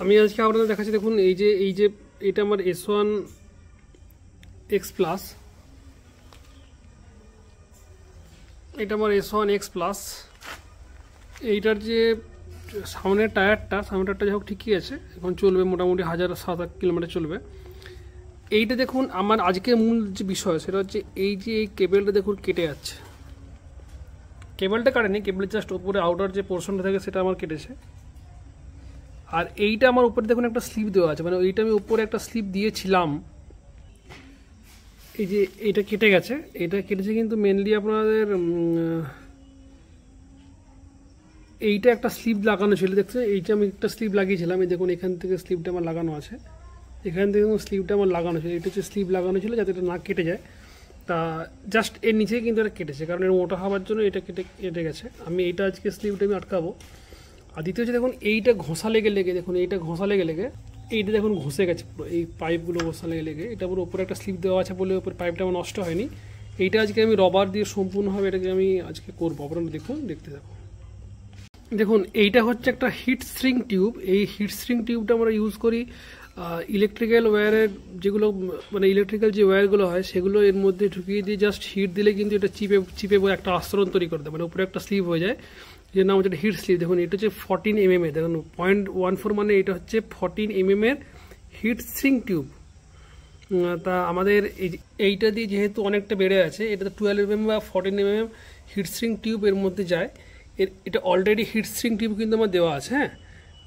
আমি আজকে আপনাদের দেখাচ্ছি, দেখুন এই যে এটা আমার S1 X প্লাস, এটা আমার S1 X প্লাস। এইটার যে সামনের টায়ারটা যাই হোক ঠিকই আছে, এখন চলবে মোটামুটি 1007 কিলোমিটার চলবে। এইটা দেখুন আমার আজকের মূল যে বিষয় সেটা হচ্ছে এই যে এই কেবেলটা দেখুন কেটে যাচ্ছে। কেবেলটা কাটেনি, কেবেলের জাস্ট উপরে আউটার যে পোর্শনটা থাকে সেটা আমার কেটেছে। আর এইটা আমার উপরে দেখুন একটা স্লিপ দেওয়া আছে, মানে এইটা আমি উপরে একটা স্লিপ দিয়েছিলাম, এই যে এটা কেটে গেছে। এটা কেটেছে কিন্তু মেনলি আপনাদের এইটা একটা স্লিপ লাগানো ছিল, দেখছে এইটা আমি একটা স্লিপ লাগিয়েছিলাম, এই দেখুন এখান থেকে স্লিপটা আমার লাগানো আছে, এখান থেকে স্লিপটা আমার লাগানো ছিল, এটা হচ্ছে স্লিপ লাগানো ছিল যাতে এটা না কেটে যায়। তা জাস্ট এর নিচেই কিন্তু এটা কেটেছে, কারণ এর মোটা হওয়ার জন্য এটা কেটে গেছে। আমি এইটা আজকে স্লিপটা আমি আটকাবো। আর দ্বিতীয় হচ্ছে দেখুন এইটা ঘষা লেগে দেখুন এইটা ঘষা লেগে এইটা দেখুন ঘষে গেছে পুরো, এই পাইপগুলো ঘষা লেগে এটা পুরো উপরে একটা স্লিপ দেওয়া আছে বলে উপরে পাইপটা আমার নষ্ট হয়নি। এইটা আজকে আমি রবার দিয়ে সম্পূর্ণভাবে এটাকে আমি আজকে করবো, আপনারা দেখুন, দেখতে থাকুন। দেখুন এইটা হচ্ছে একটা হিট স্ট্রিং টিউব। এই হিট স্ট্রিং টিউবটা আমরা ইউজ করি ইলেকট্রিক্যাল ওয়্যারের, যেগুলো মানে ইলেকট্রিক্যাল যে ওয়্যারগুলো হয় সেগুলো এর মধ্যে ঢুকিয়ে দিয়ে জাস্ট হিট দিলে কিন্তু এটা চিপে একটা আস্তরণ তৈরি করে দেয়, মানে উপরে একটা স্লিপ হয়ে যায়, যের নাম হচ্ছে হিট স্লিপ। দেখুন এটা হচ্ছে 14 mm, দেখুন 0.14, মানে এটা হচ্ছে 14 mm এর হিট স্ট্রিং টিউব। তা আমাদের এইটা দিয়ে যেহেতু অনেকটা বেড়ে আছে, এটা তো 12 mm বা 14 mm হিট স্ট্রিং টিউব এর মধ্যে যায়। এটা অলরেডি হিট স্ট্রিং টিউব কিন্তু আমার দেওয়া আছে। হ্যাঁ,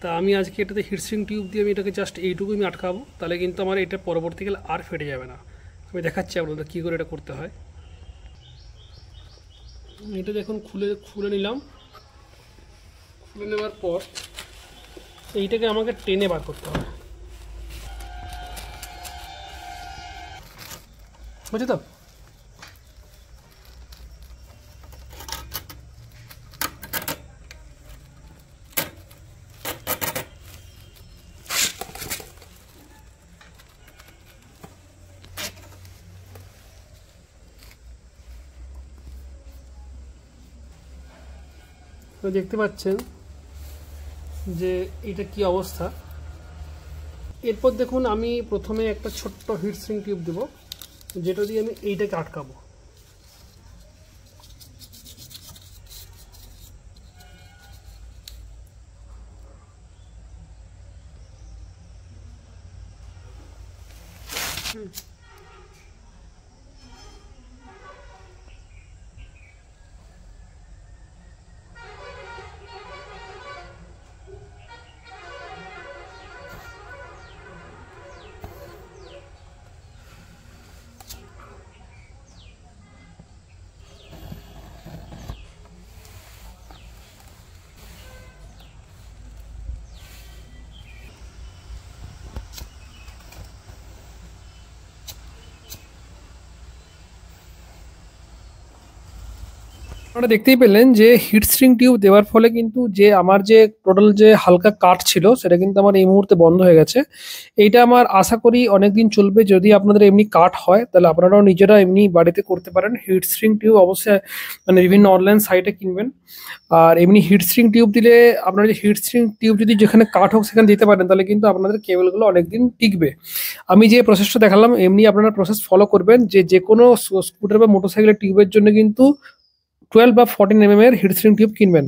তা আমি আজকে এটাতে হিট স্ট্রিং টিউব দিয়ে আমি এটাকে জাস্ট এইটুকু আমি আটকাবো, তাহলে কিন্তু আমার এটা পরবর্তীকালে আর ফেটে যাবে না। আমি দেখাচ্ছি আপনাদের কী করে এটা করতে হয়। এটা দেখুন খুলে নিলাম। খুলে নেওয়ার পর এইটাকে আমাকে টেনে বার করতে হবে, বুঝলি তো? দেখতে পাচ্ছেন যে এটা কি অবস্থা। এরপর দেখুন আমি প্রথমে একটা ছোট্ট হিট স্ট্রিং টিউব দেবো, যেটা দিয়ে আমি এইটাকে আটকাবো। আপনারা দেখতেই পেলেন যে হিট স্ট্রিং টিউব দেওয়ার ফলে কিন্তু যে আমার যে টোটাল যে হালকা কাট ছিল সেটা কিন্তু আমার এই মুহূর্তে বন্ধ হয়ে গেছে। এইটা আমার আশা করি অনেকদিন চলবে। যদি আপনাদের এমনি কাট হয় তাহলে আপনারাও নিজেরা এমনি বাড়িতে করতে পারেন। হিট স্ট্রিং টিউব অবশ্যই মানে বিভিন্ন অনলাইন সাইটে কিনবেন। আর এমনি হিট স্ট্রিং টিউব দিলে আপনারা যে হিট স্ট্রিং টিউব যদি যেখানে কাট হোক সেখানে দিতে পারেন, তাহলে কিন্তু আপনাদের কেবলগুলো অনেকদিন টিকবে। আমি যে প্রসেসটা দেখালাম এমনি আপনারা প্রসেস ফলো করবেন, যে কোনো স্কুটার বা মোটরসাইকেলের টিউবের জন্য কিন্তু 12 বা 14 mm এর হিট স্ট্রিং টিউব কিনবেন।